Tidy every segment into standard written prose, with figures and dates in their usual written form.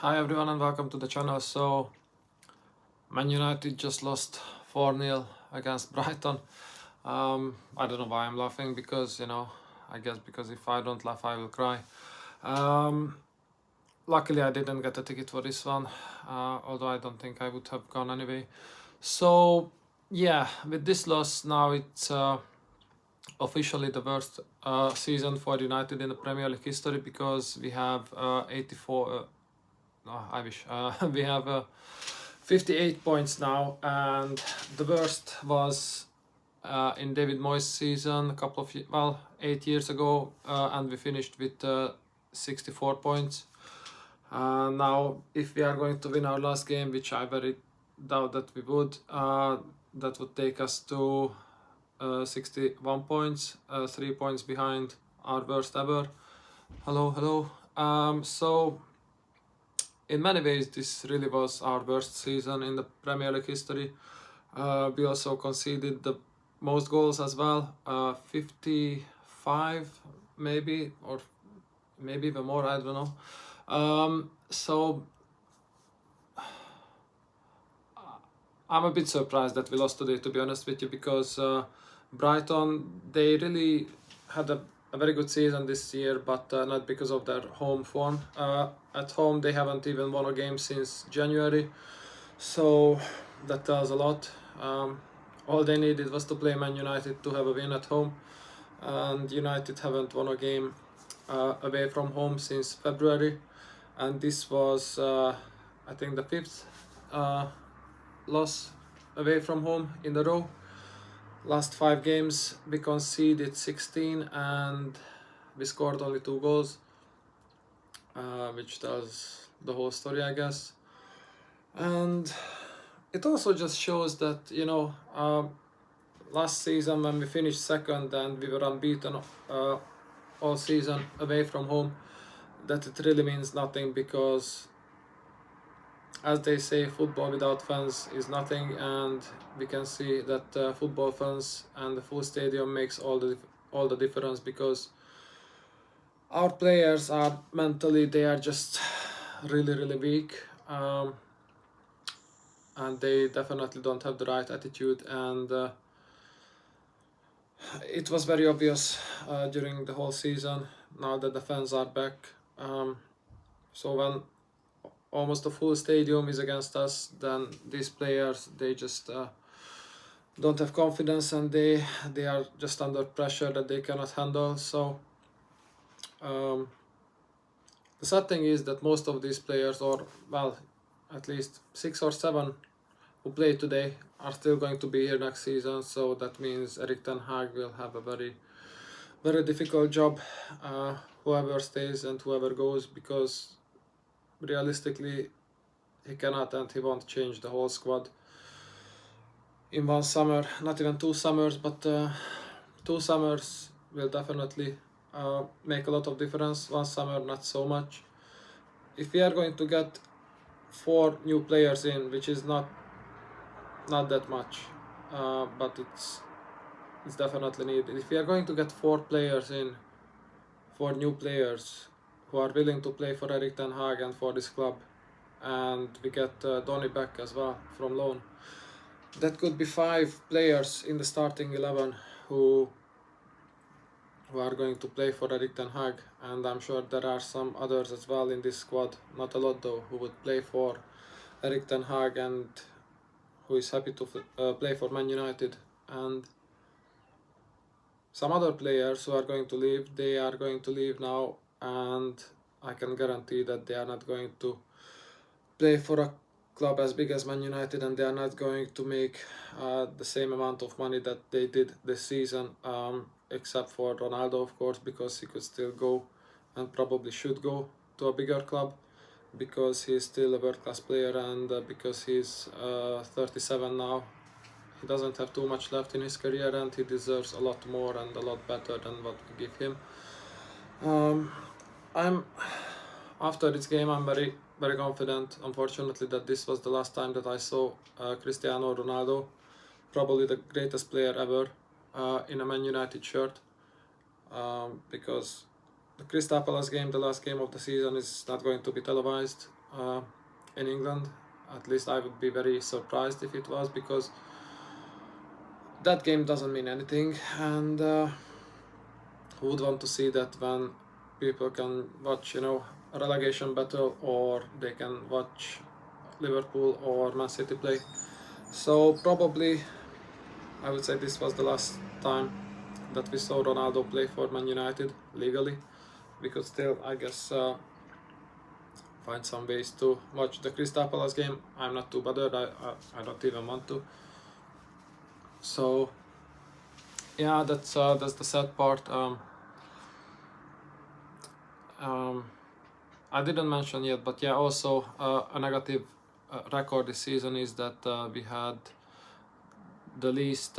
Hi everyone and welcome to the channel. So, Man United just lost 4-0 against Brighton. I don't know why I'm laughing because, I guess because if I don't laugh, I will cry. Luckily, I didn't get a ticket for this one, although I don't think I would have gone anyway. So, yeah, with this loss, now it's officially the worst season for United in the Premier League history because we have 84. No, I wish. We have 58 points now, and the worst was in David Moyes' season a couple of 8 years ago, and we finished with 64 points. Now, if we are going to win our last game, which I very doubt that we would, that would take us to 61 points, 3 points behind our worst ever. Hello. So in many ways, this really was our worst season in the Premier League history. We also conceded the most goals as well, 55 maybe, or maybe even more, I don't know. So I'm a bit surprised that we lost today, to be honest with you, because Brighton, they really had a very good season this year, but not because of their home form. At home, they haven't even won a game since January, so that tells a lot. All they needed was to play Man United to have a win at home, and United haven't won a game away from home since February, and this was, I think, the fifth loss away from home in a row. Last 5 games we conceded 16 and we scored only 2 goals, which tells the whole story, I guess. And it also just shows that, last season when we finished second and we were unbeaten all season away from home, that it really means nothing, because as they say, football without fans is nothing, and we can see that football fans and the full stadium makes all the difference, because our players are mentally, they are just really weak, and they definitely don't have the right attitude, and it was very obvious during the whole season now that the fans are back. So when almost the full stadium is against us, then these players, they just don't have confidence, and they are just under pressure that they cannot handle. So the sad thing is that most of these players, or at least 6 or 7 who played today, are still going to be here next season. So that means Erik ten Hag will have a very difficult job, whoever stays and whoever goes, because realistically he cannot and he won't change the whole squad in one summer, not even 2 summers, but 2 summers will definitely make a lot of difference. 1 summer, not so much. If we are going to get 4 new players in, which is not that much, but it's definitely needed. If we are going to get 4 players in, 4 new players who are willing to play for Erik ten Hag and for this club, and we get Donny back as well from loan, that could be 5 players in the starting 11 who are going to play for Erik ten Hag, and I'm sure there are some others as well in this squad, not a lot though, who would play for Erik ten Hag and who is happy to play for Man United. And some other players who are going to leave, they are going to leave now, and I can guarantee that they are not going to play for a club as big as Man United, and they are not going to make the same amount of money that they did this season, except for Ronaldo, of course, because he could still go and probably should go to a bigger club, because he's still a world-class player, and because he's 37 now. He doesn't have too much left in his career, and he deserves a lot more and a lot better than what we give him. After this game, I'm very confident, unfortunately, that this was the last time that I saw Cristiano Ronaldo, probably the greatest player ever, in a Man United shirt, because the Crystal Palace game, the last game of the season, is not going to be televised. in England. At least I would be very surprised if it was, because that game doesn't mean anything, and who would want to see that when people can watch, a relegation battle, or they can watch Liverpool or Man City play. So probably I would say this was the last time that we saw Ronaldo play for Man United legally. We could still, I guess, find some ways to watch the Crystal Palace game. I'm not too bothered. I don't even want to. So yeah, that's the sad part. I didn't mention yet, but yeah, also a negative record this season is that we had the least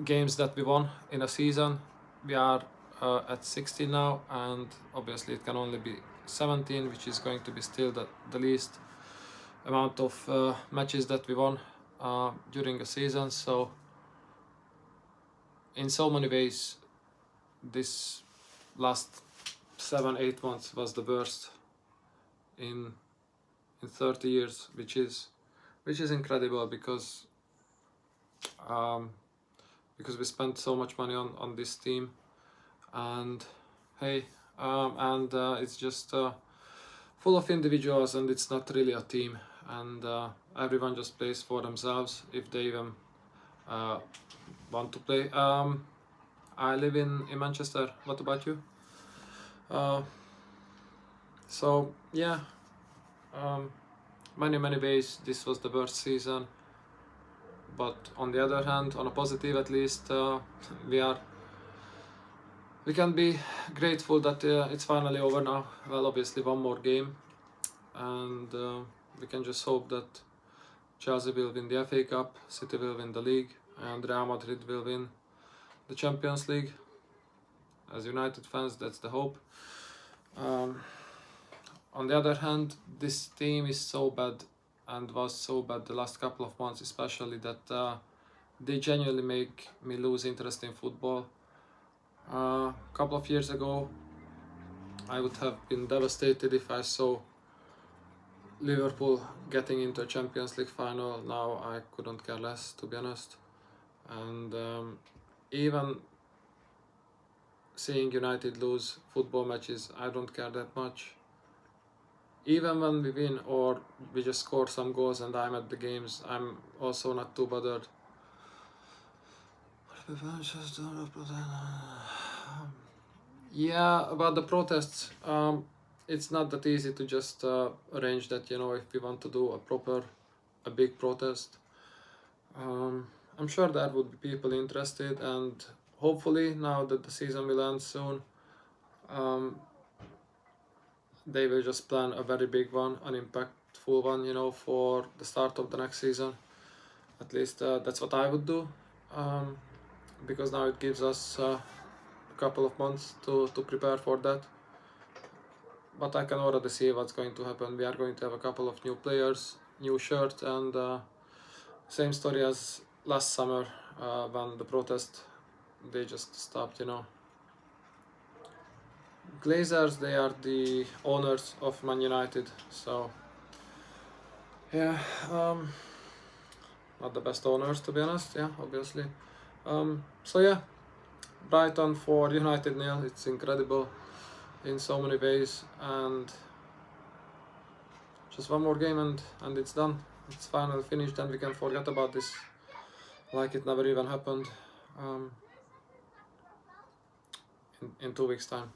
games that we won in a season. We are at 16 now, and obviously it can only be 17, which is going to be still the least amount of matches that we won during a season. So in so many ways, this last 7-8 months was the worst in 30 years, which is incredible, because we spent so much money on this team, and hey, it's just full of individuals, and it's not really a team, and everyone just plays for themselves, if they even want to play. I live in Manchester. What about you? So yeah, many ways this was the worst season, but on the other hand, on a positive at least, we can be grateful that it's finally over now. Well, obviously one more game, and we can just hope that Chelsea will win the FA Cup, City will win the league, and Real Madrid will win the Champions League. As United fans, that's the hope. On the other hand, this team is so bad, and was so bad the last couple of months especially, that they genuinely make me lose interest in football. A couple of years ago, I would have been devastated if I saw Liverpool getting into a Champions League final. Now I couldn't care less, to be honest. And even seeing United lose football matches, I don't care that much. Even when we win or we just score some goals and I'm at the games, I'm also not too bothered. Yeah, about the protests, it's not that easy to just arrange that, if we want to do a big protest. I'm sure there would be people interested, and hopefully now that the season will end soon, they will just plan a very big one, an impactful one, for the start of the next season. At least that's what I would do, because now it gives us a couple of months to prepare for that. But I can already see what's going to happen. We are going to have a couple of new players, new shirts, and same story as last summer when the protest, they just stopped, Glazers, they are the owners of Man United, so yeah, not the best owners, to be honest, yeah, obviously. So yeah, Brighton for United 0, it's incredible in so many ways, and just one more game and it's done. It's finally finished, and we can forget about this like it never even happened in 2 weeks time,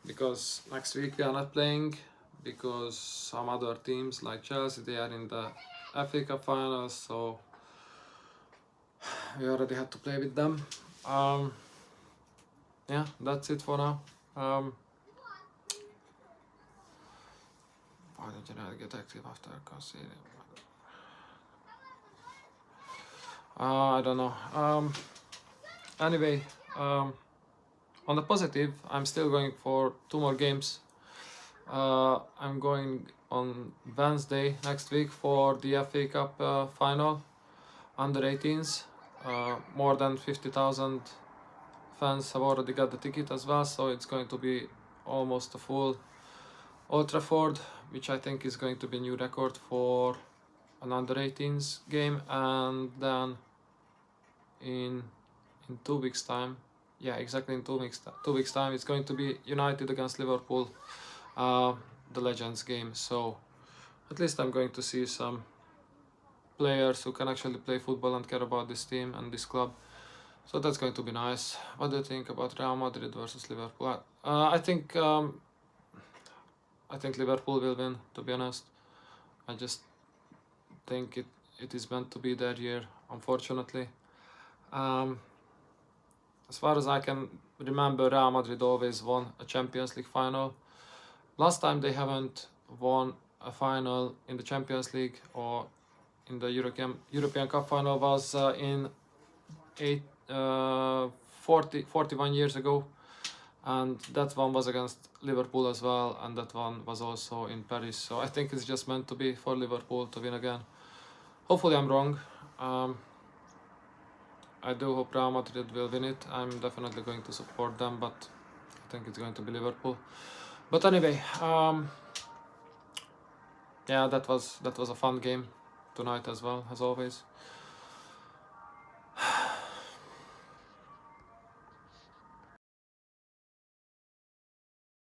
because next week we are not playing, because some other teams like Chelsea, they are in the FA Cup finals, so we already had to play with them. Yeah, that's it for now. Why did United get active after conceding? I don't know. Anyway, on the positive, I'm still going for 2 more games. I'm going on Wednesday next week for the FA Cup final, under 18s. More than 50,000 fans have already got the ticket as well, so it's going to be almost a full Old Trafford, which I think is going to be a new record for an under-18s game, and then in 2 weeks time, yeah, exactly in 2 weeks time, it's going to be United against Liverpool, the Legends game. So at least I'm going to see some players who can actually play football and care about this team and this club. So that's going to be nice. What do you think about Real Madrid versus Liverpool? I think Liverpool will win, to be honest. I just think it is meant to be their year, unfortunately. As far as I can remember, Real Madrid always won a Champions League final. Last time they haven't won a final in the Champions League or in the European Cup final was in 41 years ago, and that one was against Liverpool as well, and that one was also in Paris. So I think it's just meant to be for Liverpool to win again. Hopefully I'm wrong. I do hope Real Madrid will win it. I'm definitely going to support them, but I think it's going to be Liverpool. But anyway, yeah, that was a fun game tonight as well, as always.